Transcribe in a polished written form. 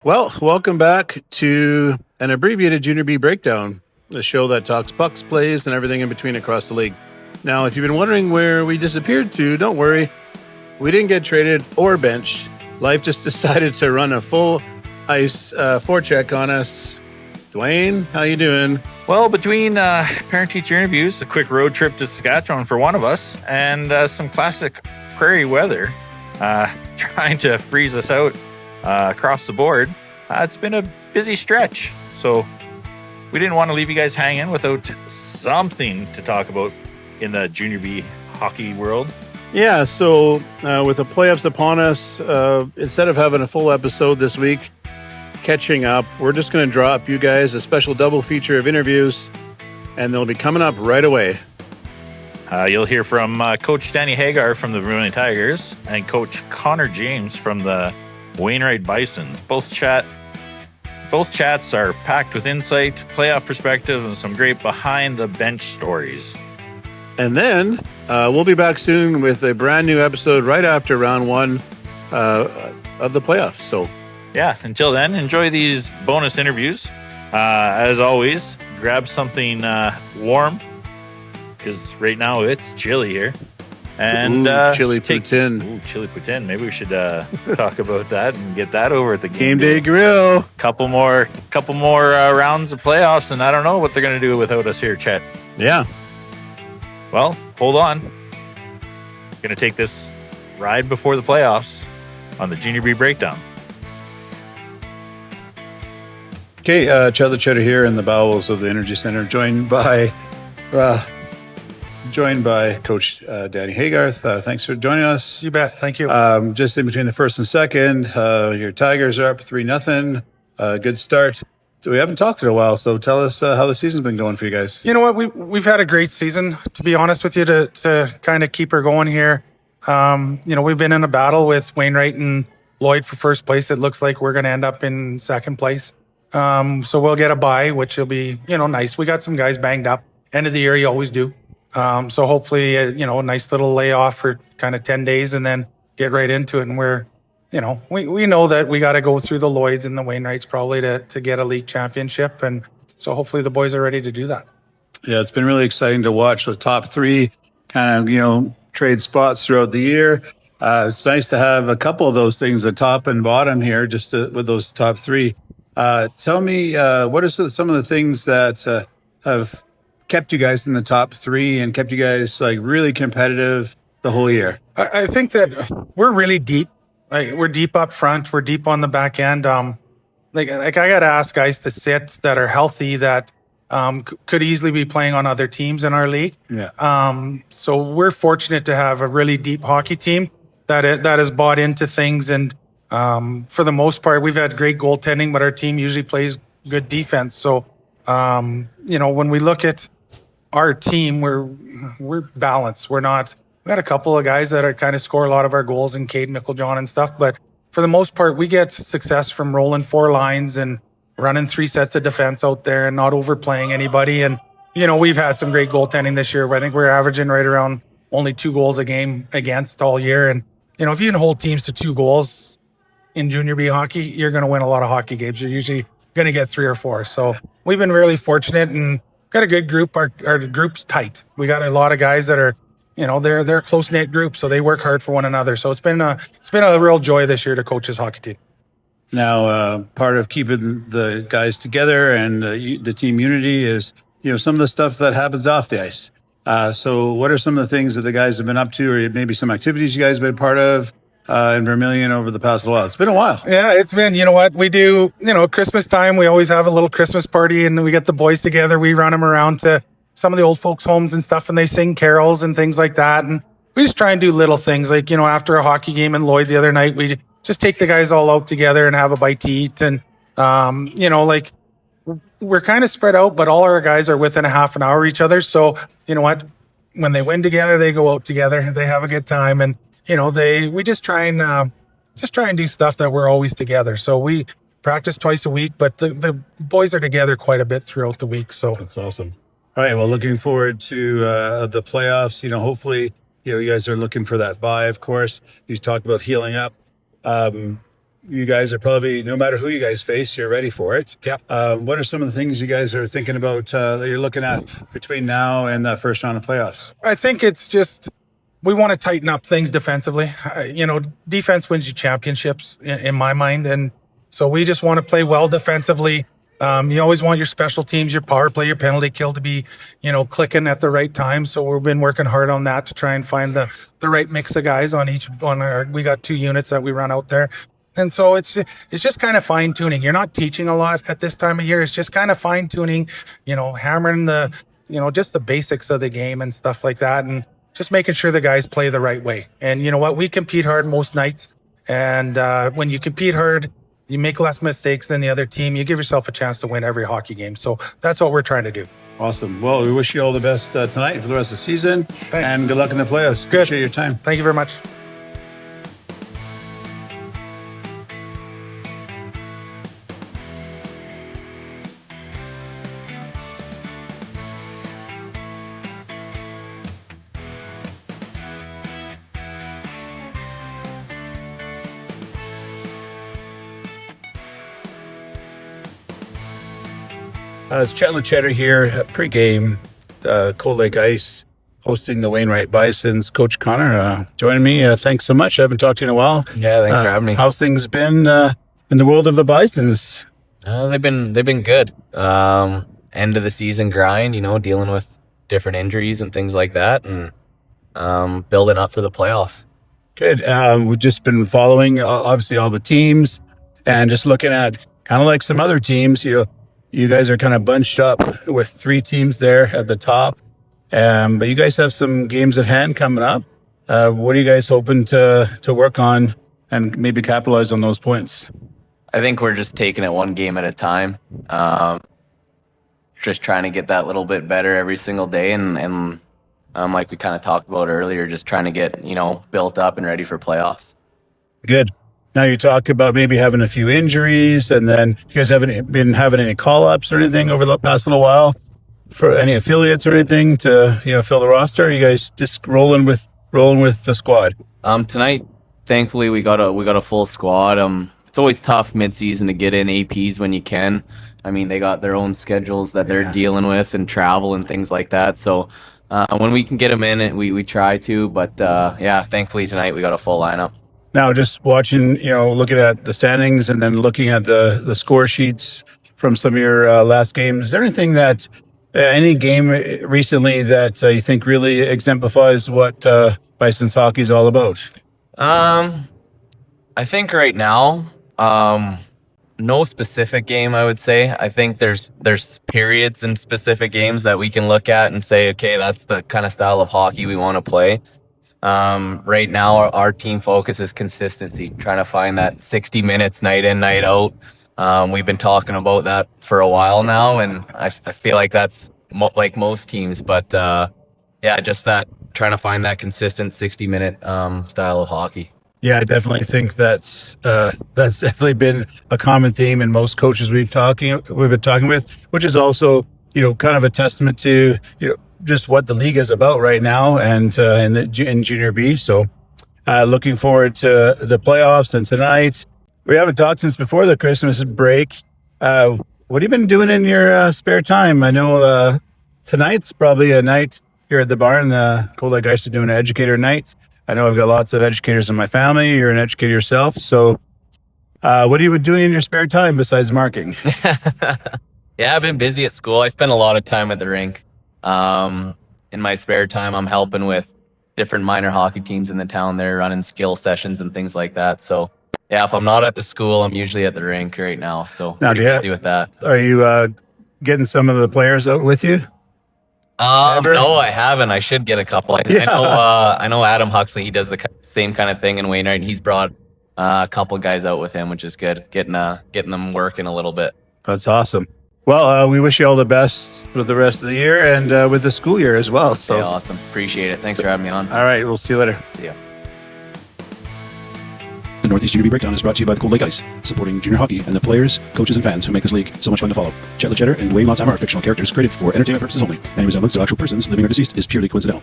Well, welcome back to an abbreviated Junior B Breakdown, the show that talks pucks, plays, and everything in between across the league. Now, if you've been wondering where we disappeared to, don't worry. We didn't get traded or benched. Life just decided to run a full ice forecheck on us. Dwayne, how you doing? Well, between parent-teacher interviews, a quick road trip to Saskatchewan for one of us, and some classic prairie weather trying to freeze us out across the board, it's been a busy stretch. So we didn't want to leave you guys hanging without something to talk about in the Junior B hockey world. Yeah, so with the playoffs upon us, instead of having a full episode this week, catching up, we're just going to draw up you guys a special double feature of interviews, and they'll be coming up right away. You'll hear from Coach Danny Haygarth from the Vermilion Tigers and Coach Connor James from the Wainwright Bisons. Both chats are packed with insight, playoff perspective, and some great behind-the-bench stories. And then we'll be back soon with a brand new episode right after round one of the playoffs. So, yeah, until then, enjoy these bonus interviews. As always, grab something warm, because right now it's chilly here. And chili poutine. Chili poutine. Maybe we should talk about that and get that over at the Game Day Grill. Couple more rounds of playoffs, and I don't know what they're going to do without us here, Chet. Yeah. Well, hold on. Going to take this ride before the playoffs on the Junior B Breakdown. Okay, Chad the Cheddar here in the bowels of the Energy Center, joined by Coach Danny Haygarth. Thanks for joining us. You bet. Thank you. Just in between the first and second, your Tigers are up 3-0. Good start. So we haven't talked in a while, so tell us how the season's been going for you guys. You know what? We've had a great season, to be honest with you, to kind of keep her going here. We've been in a battle with Wainwright and Lloyd for first place. It looks like we're going to end up in second place. So we'll get a bye, which will be, nice. We got some guys banged up. End of the year, you always do. So hopefully, a nice little layoff for kind of 10 days and then get right into it. And we know that we got to go through the Lloyds and the Wainwrights probably to get a league championship. And so hopefully the boys are ready to do that. Yeah, it's been really exciting to watch the top three kind of, trade spots throughout the year. It's nice to have a couple of those things, the top and bottom here, just with those top three. Tell me, what are some of the things that have kept you guys in the top three and kept you guys really competitive the whole year? I think that we're really deep. We're deep up front. We're deep on the back end. I got to ask guys to sit that are healthy that could easily be playing on other teams in our league. Yeah. So we're fortunate to have a really deep hockey team that has bought into things. And for the most part, we've had great goaltending, but our team usually plays good defense. So, when we look at our team, we're balanced. We got a couple of guys that are kind of score a lot of our goals in Cade Micklejohn and stuff. But for the most part, we get success from rolling four lines and running three sets of defense out there and not overplaying anybody. And, we've had some great goaltending this year. I think we're averaging right around only 2 goals a game against all year. And, if you can hold teams to 2 goals in Junior B hockey, you're going to win a lot of hockey games. You're usually going to get 3 or 4. So we've been really fortunate and got a good group. Our group's tight. We got a lot of guys that are, they're a close-knit group, so they work hard for one another. So it's been a real joy this year to coach this hockey team. Now, part of keeping the guys together and the team unity is, some of the stuff that happens off the ice. So what are some of the things that the guys have been up to, or maybe some activities you guys have been part of in Vermilion over the past while? It's been a while. Yeah, it's been, we do, Christmas time, we always have a little Christmas party and we get the boys together. We run them around to some of the old folks' homes and stuff, and they sing carols and things like that. And we just try and do little things like, after a hockey game in Lloyd the other night, we just take the guys all out together and have a bite to eat. And, we're kind of spread out, but all our guys are within a half an hour of each other. So, when they win together, they go out together, they have a good time. And, we just try and do stuff that we're always together. So we practice twice a week, but the boys are together quite a bit throughout the week. So that's awesome. All right. Well, looking forward to the playoffs. Hopefully, you guys are looking for that bye, of course. You talked about healing up. you guys are probably, no matter who you guys face, you're ready for it. Yep. What are some of the things you guys are thinking about that you're looking at between now and that first round of playoffs? I think it's just we want to tighten up things defensively. Defense wins you championships in my mind, and so we just want to play well defensively. You always want your special teams, your power play, your penalty kill to be, clicking at the right time. So we've been working hard on that to try and find the right mix of guys we got 2 units that we run out there. And so it's just kind of fine tuning. You're not teaching a lot at this time of year. It's just kind of fine tuning, hammering just the basics of the game and stuff like that. And just making sure the guys play the right way. And you know what? We compete hard most nights. And when you compete hard, you make less mistakes than the other team. You give yourself a chance to win every hockey game. So that's what we're trying to do. Awesome. Well, we wish you all the best tonight for the rest of the season. Thanks. And good luck in the playoffs. Good. Appreciate your time. Thank you very much. It's Chet Cheddar here, pre-game, Cold Lake Ice, hosting the Wainwright Bisons. Coach Connor joining me. Thanks so much. I haven't talked to you in a while. Yeah, thanks for having me. How's things been in the world of the Bisons? They've been good. End of the season grind, dealing with different injuries and things like that, and building up for the playoffs. Good. We've just been following, obviously, all the teams and just looking at kind of like some other teams. You guys are kind of bunched up with 3 teams there at the top, but you guys have some games at hand coming up. What are you guys hoping to work on and maybe capitalize on those points? I think we're just taking it one game at a time. Just trying to get that little bit better every single day, and like we kind of talked about earlier, just trying to get built up and ready for playoffs. Good. Now you talk about maybe having a few injuries, and then you guys haven't been having any call-ups or anything over the past little while for any affiliates or anything to fill the roster. Are you guys just rolling with the squad? Tonight, thankfully, we got a full squad. It's always tough mid-season to get in APs when you can. I mean, they got their own schedules that they're dealing with and travel and things like that. So when we can get them in, we try to. But thankfully tonight we got a full lineup. Now, just watching, looking at the standings and then looking at the score sheets from some of your last games, is there anything that any game recently that you think really exemplifies what Bison's hockey is all about? I think right now, no specific game, I would say. I think there's periods in specific games that we can look at and say, okay, that's the kind of style of hockey we want to play. Right now, our team focus is consistency, trying to find that 60 minutes night in, night out. We've been talking about that for a while now, and I feel like that's like most teams. But just that trying to find that consistent 60-minute style of hockey. Yeah, I definitely think that's definitely been a common theme in most coaches we've been talking with, which is also kind of a testament to just what the league is about right now and in Junior B. So looking forward to the playoffs and tonight. We haven't talked since before the Christmas break. What have you been doing in your spare time? I know tonight's probably a night here at the barn. The Cold Lake Ice are doing an educator night. I know I've got lots of educators in my family. You're an educator yourself. So what are you doing in your spare time besides marking? Yeah, I've been busy at school. I spend a lot of time at the rink. In my spare time, I'm helping with different minor hockey teams in the town. They're running skill sessions and things like that. So, yeah, if I'm not at the school, I'm usually at the rink right now. So, now, busy with that. Are you getting some of the players out with you? No, I haven't. I should get a couple. I know Adam Huxley. He does the same kind of thing in Wainwright. He's brought a couple guys out with him, which is good. Getting them working a little bit. That's awesome. Well, we wish you all the best for the rest of the year and with the school year as well. So awesome. Appreciate it. Thanks for having me on. All right. We'll see you later. See ya. The Northeast Junior B Breakdown is brought to you by the Cold Lake Ice, supporting junior hockey and the players, coaches, and fans who make this league so much fun to follow. Chet Cheddar and Wayne Motshammer are fictional characters created for entertainment purposes only. Any resemblance to actual persons, living or deceased, is purely coincidental.